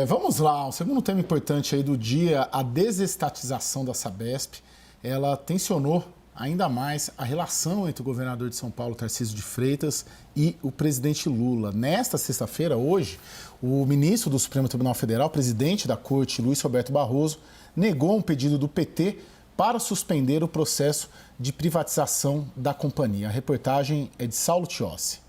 Vamos lá, o segundo tema importante aí do dia, a desestatização da Sabesp. Ela tensionou ainda mais a relação entre o governador de São Paulo, Tarcísio de Freitas, e o presidente Lula. Nesta sexta-feira, hoje, o ministro do Supremo Tribunal Federal, presidente da Corte, Luiz Roberto Barroso, negou um pedido do PT para suspender o processo de privatização da companhia. A reportagem é de Saulo Tiossi.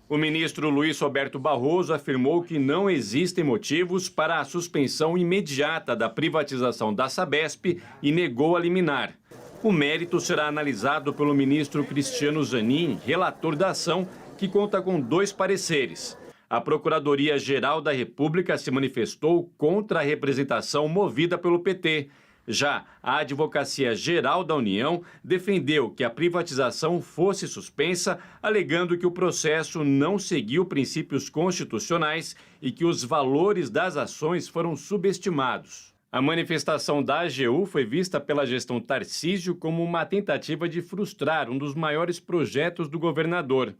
O ministro Luiz Roberto Barroso afirmou que não existem motivos para a suspensão imediata da privatização da Sabesp e negou a liminar. O mérito será analisado pelo ministro Cristiano Zanin, relator da ação, que conta com 2 pareceres. A Procuradoria-Geral da República se manifestou contra a representação movida pelo PT. Já a Advocacia Geral da União defendeu que a privatização fosse suspensa, alegando que o processo não seguiu princípios constitucionais e que os valores das ações foram subestimados. A manifestação da AGU foi vista pela gestão Tarcísio como uma tentativa de frustrar um dos maiores projetos do governador.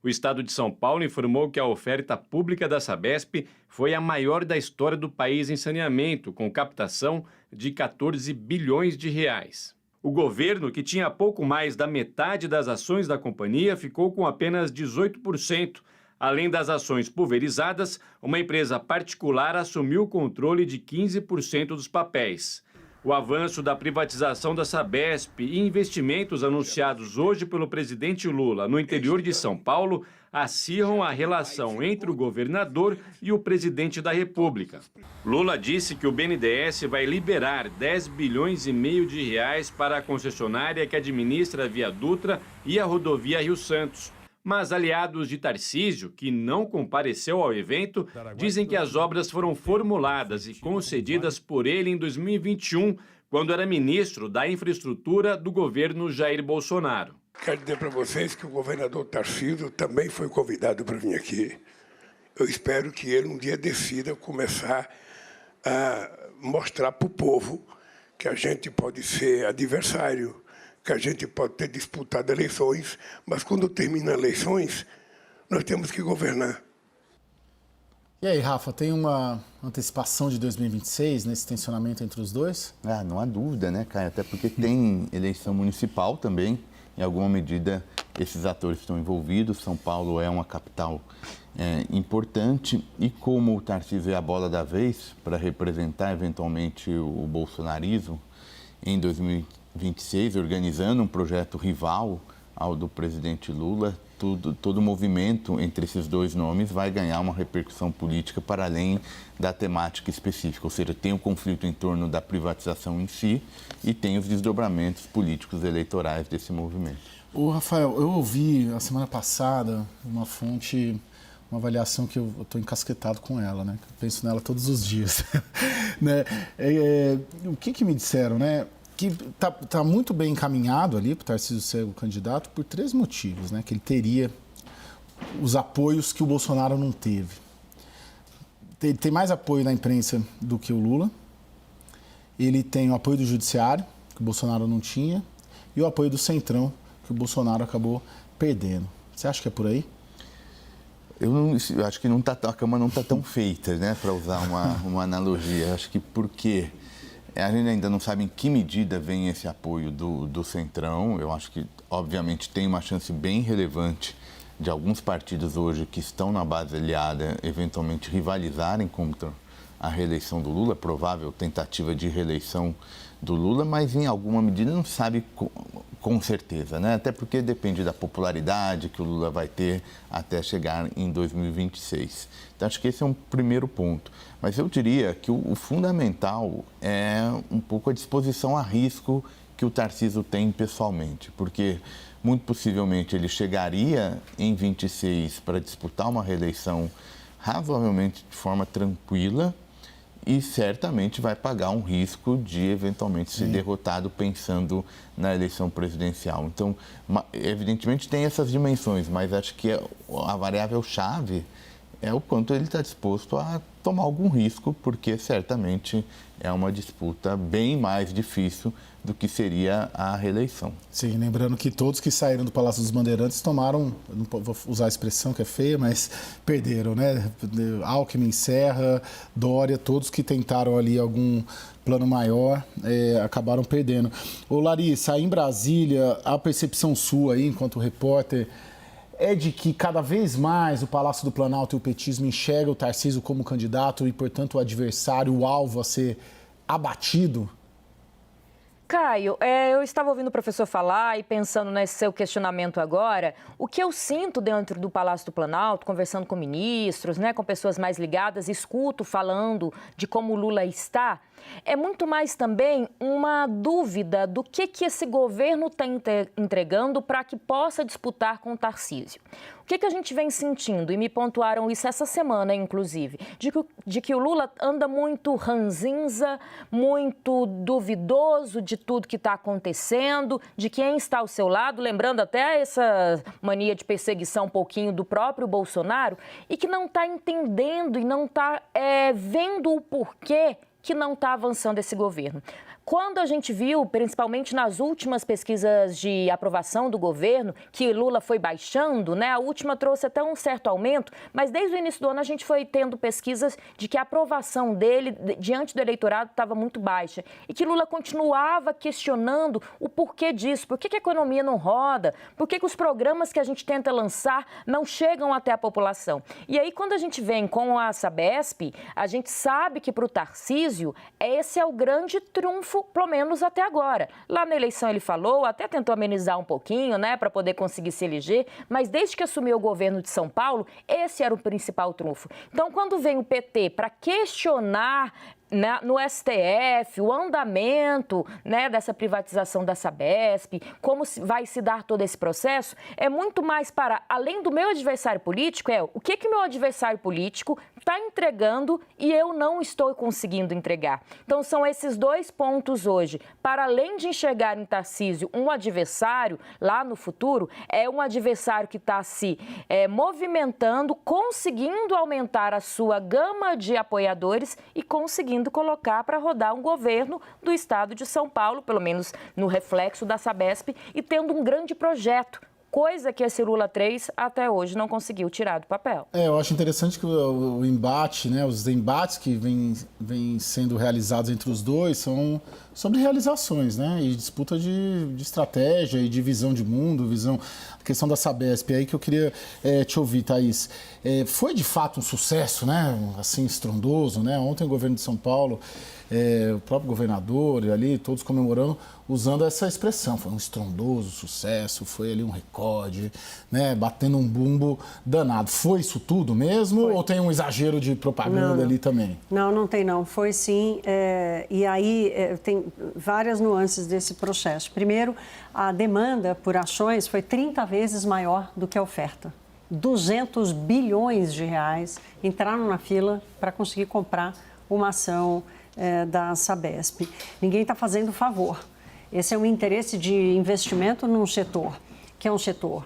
O Estado de São Paulo informou que a oferta pública da Sabesp foi a maior da história do país em saneamento, com captação de 14 bilhões de reais. O governo, que tinha pouco mais da metade das ações da companhia, ficou com apenas 18%. Além das ações pulverizadas, uma empresa particular assumiu o controle de 15% dos papéis. O avanço da privatização da Sabesp e investimentos anunciados hoje pelo presidente Lula no interior de São Paulo acirram a relação entre o governador e o presidente da República. Lula disse que o BNDES vai liberar 10 bilhões e meio de reais para a concessionária que administra a Via Dutra e a rodovia Rio-Santos. Mas aliados de Tarcísio, que não compareceu ao evento, dizem que as obras foram formuladas e concedidas por ele em 2021, quando era ministro da Infraestrutura do governo Jair Bolsonaro. Quero dizer para vocês que o governador Tarcísio também foi convidado para vir aqui. Eu espero que ele um dia decida começar a mostrar para o povo que a gente pode ser adversário, que a gente pode ter disputado eleições, mas quando termina eleições, nós temos que governar. E aí, Rafa, tem uma antecipação de 2026 nesse tensionamento entre os dois? Não há dúvida, né, Caio? Até porque tem eleição municipal também. Em alguma medida, esses atores estão envolvidos. São Paulo é uma capital importante. E como o Tarcísio é a bola da vez para representar, eventualmente, o bolsonarismo em 2026, organizando um projeto rival ao do presidente Lula, todo movimento entre esses dois nomes vai ganhar uma repercussão política para além da temática específica. Ou seja, tem o conflito em torno da privatização em si e tem os desdobramentos políticos eleitorais desse movimento. Ô, Rafael, eu ouvi a semana passada uma fonte, uma avaliação que eu estou encasquetado com ela, né? Eu penso nela todos os dias. Né? O que me disseram, né? Que tá muito bem encaminhado ali para o Tarcísio ser o candidato por 3 motivos, né? Que ele teria os apoios que o Bolsonaro não teve. Tem mais apoio da imprensa do que o Lula. Ele tem o apoio do judiciário, que o Bolsonaro não tinha, e o apoio do Centrão, que o Bolsonaro acabou perdendo. Você acha que é por aí? Eu acho que a cama não está tão feita, né? Para usar uma analogia. Eu acho que porque a gente ainda não sabe em que medida vem esse apoio do Centrão. Eu acho que, obviamente, tem uma chance bem relevante de alguns partidos hoje que estão na base aliada eventualmente rivalizarem contra a reeleição do Lula, provável tentativa de reeleição do Lula, mas em alguma medida não sabe com certeza, né? Até porque depende da popularidade que o Lula vai ter até chegar em 2026. Então, acho que esse é um primeiro ponto. Mas eu diria que o fundamental é um pouco a disposição a risco que o Tarcísio tem pessoalmente, porque muito possivelmente ele chegaria em 26 para disputar uma reeleição razoavelmente de forma tranquila e certamente vai pagar um risco de eventualmente ser derrotado pensando na eleição presidencial. Então, evidentemente tem essas dimensões, mas acho que a variável-chave é o quanto ele está disposto a tomar algum risco, porque certamente é uma disputa bem mais difícil do que seria a reeleição. Sim, lembrando que todos que saíram do Palácio dos Bandeirantes tomaram, não vou usar a expressão que é feia, mas perderam, né? Alckmin, Serra, Dória, todos que tentaram ali algum plano maior, acabaram perdendo. Ô Larissa, aí em Brasília, a percepção sua aí, enquanto repórter, é de que cada vez mais o Palácio do Planalto e o petismo enxergam o Tarcísio como candidato e, portanto, o adversário, o alvo a ser abatido? Caio, eu estava ouvindo o professor falar e pensando nesse seu questionamento agora, o que eu sinto dentro do Palácio do Planalto, conversando com ministros, né, com pessoas mais ligadas, escuto falando de como o Lula está, é muito mais também uma dúvida do que esse governo está entregando para que possa disputar com o Tarcísio. O que a gente vem sentindo, e me pontuaram isso essa semana, inclusive, de que o Lula anda muito ranzinza, muito duvidoso de tudo que está acontecendo, de quem está ao seu lado, lembrando até essa mania de perseguição um pouquinho do próprio Bolsonaro, e que não está entendendo e não está vendo o porquê que não está avançando esse governo. Quando a gente viu, principalmente nas últimas pesquisas de aprovação do governo, que Lula foi baixando, né? A última trouxe até um certo aumento, mas desde o início do ano a gente foi tendo pesquisas de que a aprovação dele diante do eleitorado estava muito baixa e que Lula continuava questionando o porquê disso, por que a economia não roda, por que os programas que a gente tenta lançar não chegam até a população. E aí, quando a gente vem com a Sabesp, a gente sabe que para o Tarcísio esse é o grande trunfo, pelo menos até agora. Lá na eleição ele falou, até tentou amenizar um pouquinho, né, para poder conseguir se eleger, mas desde que assumiu o governo de São Paulo, esse era o principal trunfo. Então, quando vem o PT para questionar no STF, o andamento, né, dessa privatização da Sabesp, como vai se dar todo esse processo, é muito mais para, além do meu adversário político, o que o meu adversário político está entregando e eu não estou conseguindo entregar. Então, são esses dois pontos hoje. Para além de enxergar em Tarcísio um adversário lá no futuro, é um adversário que está se movimentando, conseguindo aumentar a sua gama de apoiadores e conseguindo colocar para rodar um governo do estado de São Paulo, pelo menos no reflexo da Sabesp, e tendo um grande projeto, coisa que esse Lula 3 até hoje não conseguiu tirar do papel. Eu acho interessante que o embate, né, os embates que vêm sendo realizados entre os dois são sobre realizações, né, e disputa de estratégia e de visão de mundo, a questão da Sabesp, aí que eu queria te ouvir, Thaís. Foi de fato um sucesso, né, assim, estrondoso, né? Ontem o governo de São Paulo, o próprio governador ali, todos comemorando, usando essa expressão. Foi um estrondoso sucesso, foi ali um recorde, né, batendo um bumbo danado. Foi isso tudo mesmo? Foi. Ou tem um exagero de propaganda ali também? Não tem não. Foi sim. E aí tem várias nuances desse processo. Primeiro, a demanda por ações foi 30 vezes maior do que a oferta. 200 bilhões de reais entraram na fila para conseguir comprar uma ação da Sabesp. Ninguém está fazendo favor. Esse é um interesse de investimento num setor, que é um setor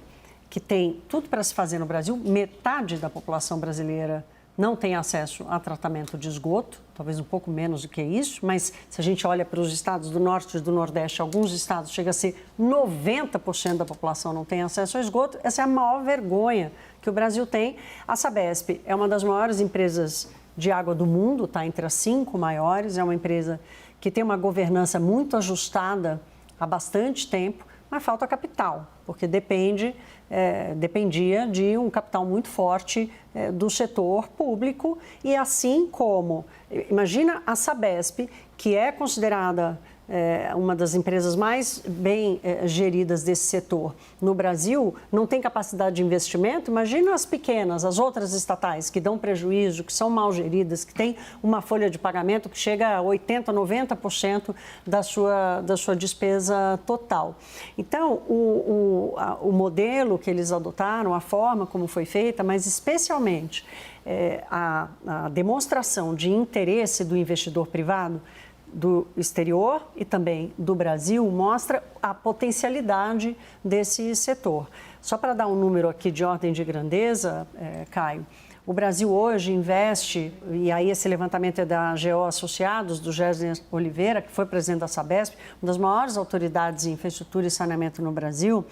que tem tudo para se fazer no Brasil. Metade da população brasileira não tem acesso a tratamento de esgoto, talvez um pouco menos do que isso, mas se a gente olha para os estados do Norte e do Nordeste, alguns estados chega a ser 90% da população não tem acesso ao esgoto. Essa é a maior vergonha que o Brasil tem. A Sabesp é uma das maiores empresas de água do mundo, está entre as 5 maiores, é uma empresa que tem uma governança muito ajustada há bastante tempo, mas falta capital, porque dependia de um capital muito forte do setor público e assim como, imagina a Sabesp, que é considerada uma das empresas mais bem geridas desse setor no Brasil, não tem capacidade de investimento. Imagina as pequenas, as outras estatais que dão prejuízo, que são mal geridas, que têm uma folha de pagamento que chega a 80%, 90% da sua despesa total. Então, o modelo que eles adotaram, a forma como foi feita, mas especialmente a demonstração de interesse do investidor privado, do exterior e também do Brasil, mostra a potencialidade desse setor. Só para dar um número aqui de ordem de grandeza, Caio, O Brasil hoje investe, e aí esse levantamento é da AGO Associados, do Gésner Oliveira, que foi presidente da Sabesp, uma das maiores autoridades em infraestrutura e saneamento no Brasil.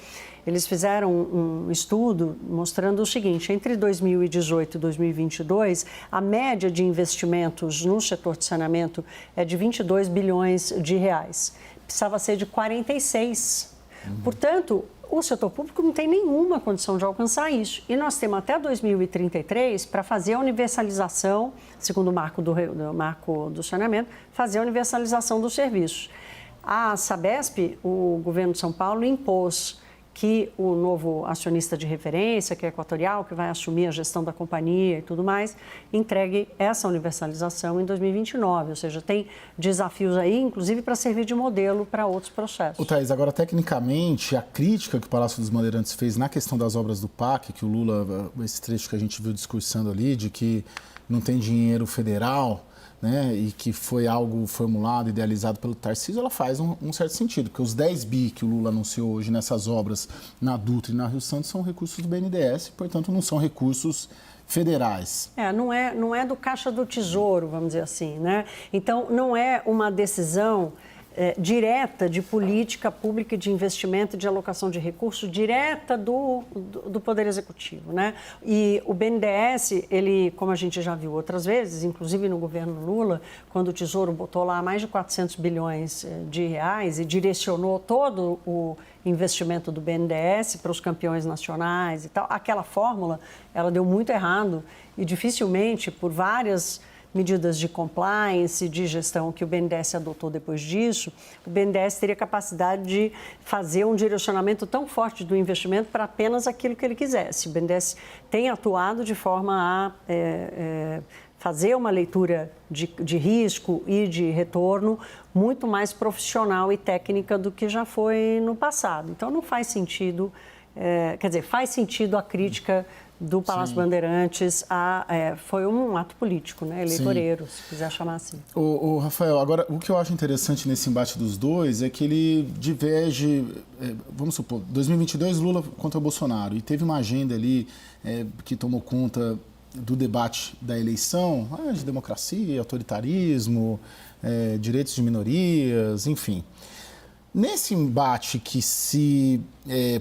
Eles fizeram um estudo mostrando o seguinte: entre 2018 e 2022, a média de investimentos no setor de saneamento é de 22 bilhões de reais. Precisava ser de 46. Portanto, o setor público não tem nenhuma condição de alcançar isso. E nós temos até 2033 para fazer a universalização, segundo o marco do saneamento, fazer a universalização dos serviços. A Sabesp, o governo de São Paulo, impôs que o novo acionista de referência, que é Equatorial, que vai assumir a gestão da companhia e tudo mais, entregue essa universalização em 2029. Ou seja, tem desafios aí, inclusive para servir de modelo para outros processos. Thaís, agora, tecnicamente, a crítica que o Palácio dos Bandeirantes fez na questão das obras do PAC, que o Lula, esse trecho que a gente viu discursando ali, de que não tem dinheiro federal, né, e que foi algo formulado, idealizado pelo Tarcísio, ela faz um certo sentido, porque os 10 bi que o Lula anunciou hoje nessas obras na Dutra e na Rio Santos são recursos do BNDES, portanto não são recursos federais. Não é do Caixa do Tesouro, vamos dizer assim, né? Então, não é uma decisão direta de política pública de investimento, de alocação de recursos, direta do Poder Executivo, né? E o BNDES, ele, como a gente já viu outras vezes, inclusive no governo Lula, quando o Tesouro botou lá mais de 400 bilhões de reais e direcionou todo o investimento do BNDES para os campeões nacionais e tal, aquela fórmula, ela deu muito errado e dificilmente, por várias medidas de compliance, de gestão que o BNDES adotou depois disso, o BNDES teria capacidade de fazer um direcionamento tão forte do investimento para apenas aquilo que ele quisesse. O BNDES tem atuado de forma a fazer uma leitura de risco e de retorno muito mais profissional e técnica do que já foi no passado. Então, não faz sentido, faz sentido a crítica do Palácio Bandeirantes, foi um ato político, né? Eleitoreiro, se quiser chamar assim. O Rafael, agora, o que eu acho interessante nesse embate dos dois é que ele diverge, vamos supor, 2022 Lula contra Bolsonaro, e teve uma agenda ali que tomou conta do debate da eleição, de democracia, autoritarismo, direitos de minorias, enfim. Nesse embate que se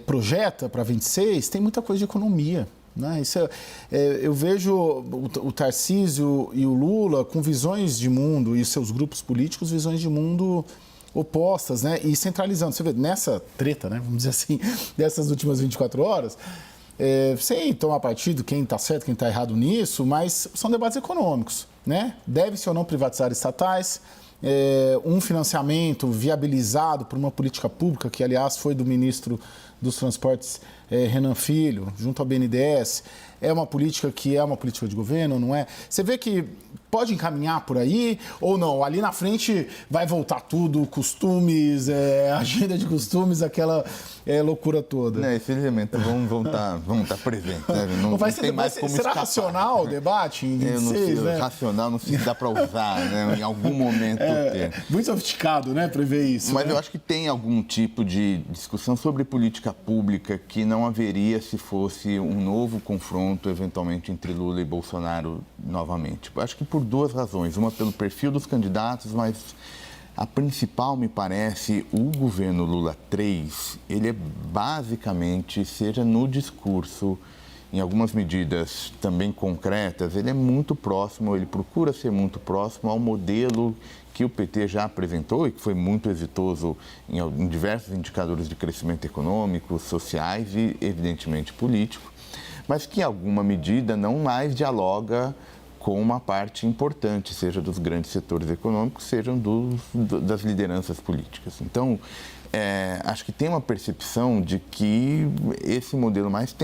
projeta para 26, tem muita coisa de economia. Né? Eu vejo o Tarcísio e o Lula com visões de mundo e seus grupos políticos, visões de mundo opostas, né? E centralizando. Você vê, nessa treta, né? Vamos dizer assim, dessas últimas 24 horas, sem tomar partido quem está certo, quem está errado nisso, mas são debates econômicos. Né? Deve-se ou não privatizar estatais, um financiamento viabilizado por uma política pública, que aliás foi do ministro dos Transportes, Renan Filho, junto ao BNDES, é uma política que é uma política de governo, não é? Você vê que pode encaminhar por aí ou não? Ali na frente vai voltar tudo, costumes, agenda de costumes, aquela loucura toda. Esses elementos vão estar presentes. Né? Não tem mais como será escapar. Racional o debate em 26, não sei, né? Racional não se dá para usar, né? Em algum momento ter. Muito sofisticado, né, prever isso. Mas né? eu acho que tem algum tipo de discussão sobre política pública que não haveria se fosse um novo confronto, eventualmente, entre Lula e Bolsonaro novamente. Eu acho que por duas razões. Uma pelo perfil dos candidatos, mas a principal, me parece, o governo Lula 3, ele é basicamente, seja no discurso, em algumas medidas também concretas, ele é muito próximo, ele procura ser muito próximo ao modelo que o PT já apresentou e que foi muito exitoso em diversos indicadores de crescimento econômico, sociais e, evidentemente, político, mas que, em alguma medida, não mais dialoga com uma parte importante, seja dos grandes setores econômicos, sejam das lideranças políticas. Então, acho que tem uma percepção de que esse modelo mais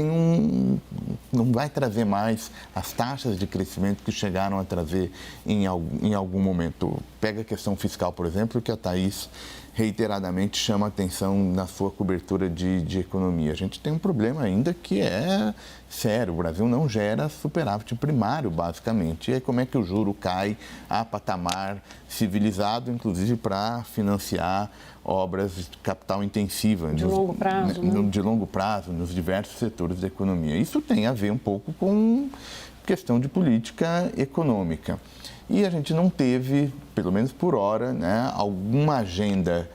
não vai trazer mais as taxas de crescimento que chegaram a trazer em algum momento. Pega a questão fiscal, por exemplo, que a Thaís reiteradamente chama a atenção na sua cobertura de economia. A gente tem um problema ainda que é sério. O Brasil não gera superávit primário, basicamente. E aí como é que o juro cai a patamar civilizado, inclusive para financiar obras de capital intensiva. De longo prazo, né? De longo prazo, nos diversos setores da economia. Isso tem a ver um pouco com questão de política econômica. E a gente não teve, pelo menos por hora, né, alguma agenda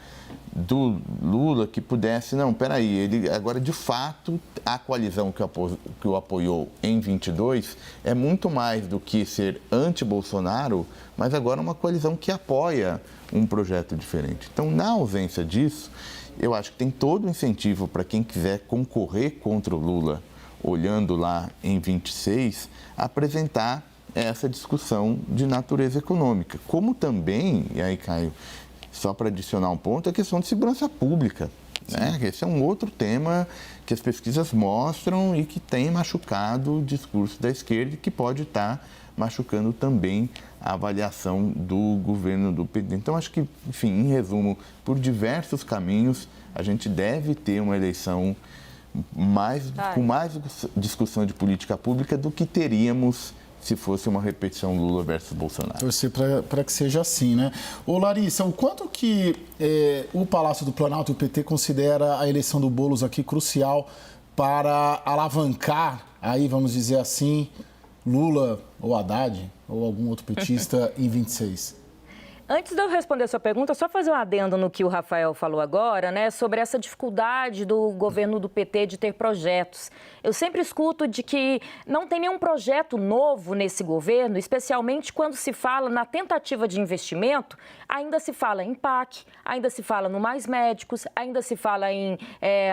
do Lula que pudesse, não, peraí, ele agora de fato a coalizão que o apoiou em 22 é muito mais do que ser anti-Bolsonaro, mas agora uma coalizão que apoia um projeto diferente. Então, na ausência disso, eu acho que tem todo o incentivo para quem quiser concorrer contra o Lula, olhando lá em 26, apresentar essa discussão de natureza econômica. Como também, e aí, Caio, só para adicionar um ponto, a questão de segurança pública. Né? Esse é um outro tema que as pesquisas mostram e que tem machucado o discurso da esquerda e que pode estar machucando também a avaliação do governo do PT. Então, acho que, enfim, em resumo, por diversos caminhos, a gente deve ter uma eleição com mais discussão de política pública do que teríamos se fosse uma repetição Lula versus Bolsonaro. Torcer para que seja assim, né? Ô Larissa, o quanto que o Palácio do Planalto e o PT considera a eleição do Boulos aqui crucial para alavancar, aí vamos dizer assim, Lula ou Haddad ou algum outro petista em 26? Antes de eu responder a sua pergunta, só fazer um adendo no que o Rafael falou agora, né, sobre essa dificuldade do governo do PT de ter projetos. Eu sempre escuto de que não tem nenhum projeto novo nesse governo, especialmente quando se fala na tentativa de investimento, ainda se fala em PAC, ainda se fala no Mais Médicos, ainda se fala em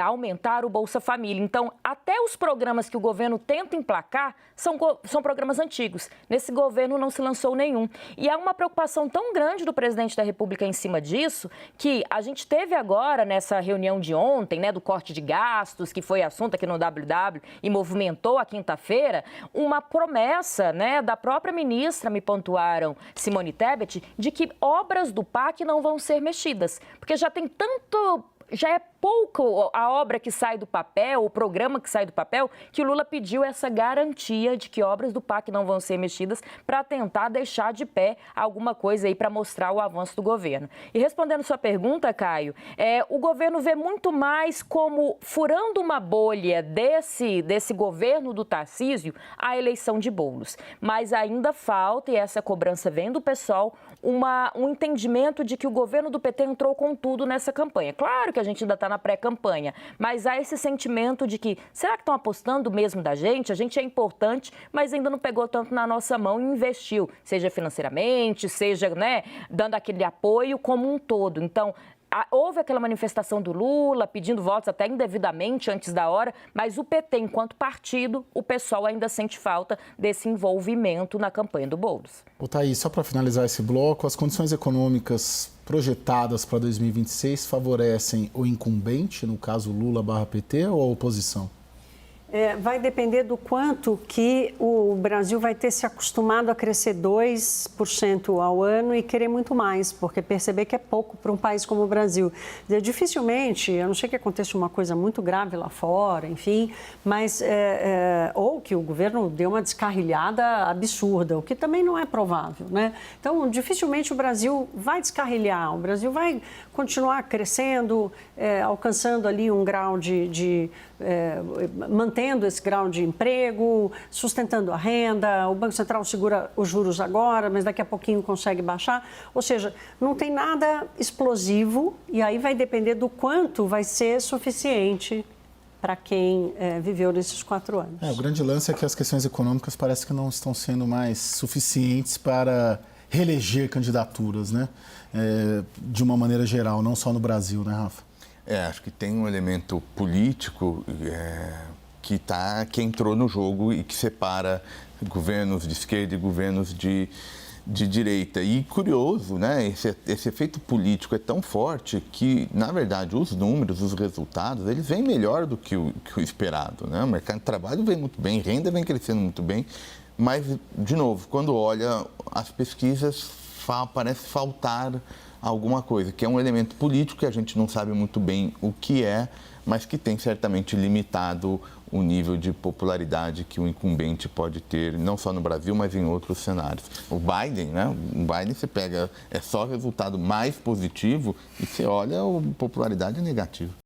aumentar o Bolsa Família. Então, até os programas que o governo tenta emplacar são programas antigos. Nesse governo não se lançou nenhum. E há uma preocupação tão grande do presidente da República em cima disso, que a gente teve agora nessa reunião de ontem, né, do corte de gastos, que foi assunto aqui no WW e movimentou a quinta-feira, uma promessa, né, da própria ministra, me pontuaram, Simone Tebet, de que obras do PAC não vão ser mexidas, porque já tem tanto... Já é pouco a obra que sai do papel, o programa que sai do papel, que o Lula pediu essa garantia de que obras do PAC não vão ser mexidas para tentar deixar de pé alguma coisa aí para mostrar o avanço do governo. E respondendo sua pergunta, Caio, o governo vê muito mais como furando uma bolha desse governo do Tarcísio a eleição de Boulos. Mas ainda falta, e essa cobrança vem do PSOL, um entendimento de que o governo do PT entrou com tudo nessa campanha. Claro que a gente ainda está na pré-campanha, mas há esse sentimento de que, será que estão apostando mesmo da gente? A gente é importante, mas ainda não pegou tanto na nossa mão e investiu, seja financeiramente, seja, né, dando aquele apoio como um todo. Então, houve aquela manifestação do Lula pedindo votos até indevidamente antes da hora, mas o PT, enquanto partido, o pessoal ainda sente falta desse envolvimento na campanha do Boulos. Ô Thaís, só para finalizar esse bloco, as condições econômicas projetadas para 2026 favorecem o incumbente, no caso Lula/PT, ou a oposição? Vai depender do quanto que o Brasil vai ter se acostumado a crescer 2% ao ano e querer muito mais, porque perceber que é pouco para um país como o Brasil. Dificilmente, a não ser que aconteça uma coisa muito grave lá fora, enfim, mas ou que o governo dê uma descarrilhada absurda, o que também não é provável, né? Então, dificilmente o Brasil vai descarrilhar, o Brasil vai continuar crescendo, alcançando ali um grau mantendo esse grau de emprego, sustentando a renda, o Banco Central segura os juros agora, mas daqui a pouquinho consegue baixar. Ou seja, não tem nada explosivo e aí vai depender do quanto vai ser suficiente para quem viveu nesses 4 anos. O grande lance é que as questões econômicas parece que não estão sendo mais suficientes para reeleger candidaturas, né? De uma maneira geral, não só no Brasil, né, Rafa? Acho que tem um elemento político que entrou no jogo e que separa governos de esquerda e governos de direita. E curioso, né? Esse efeito político é tão forte que, na verdade, os números, os resultados, eles vêm melhor do que o esperado, né? O mercado de trabalho vem muito bem, renda vem crescendo muito bem, mas, de novo, quando olha as pesquisas, parece faltar alguma coisa, que é um elemento político que a gente não sabe muito bem o que é, mas que tem certamente limitado o nível de popularidade que o incumbente pode ter, não só no Brasil, mas em outros cenários. O Biden, né? O Biden, você pega, é só resultado mais positivo e você olha, a popularidade é negativa.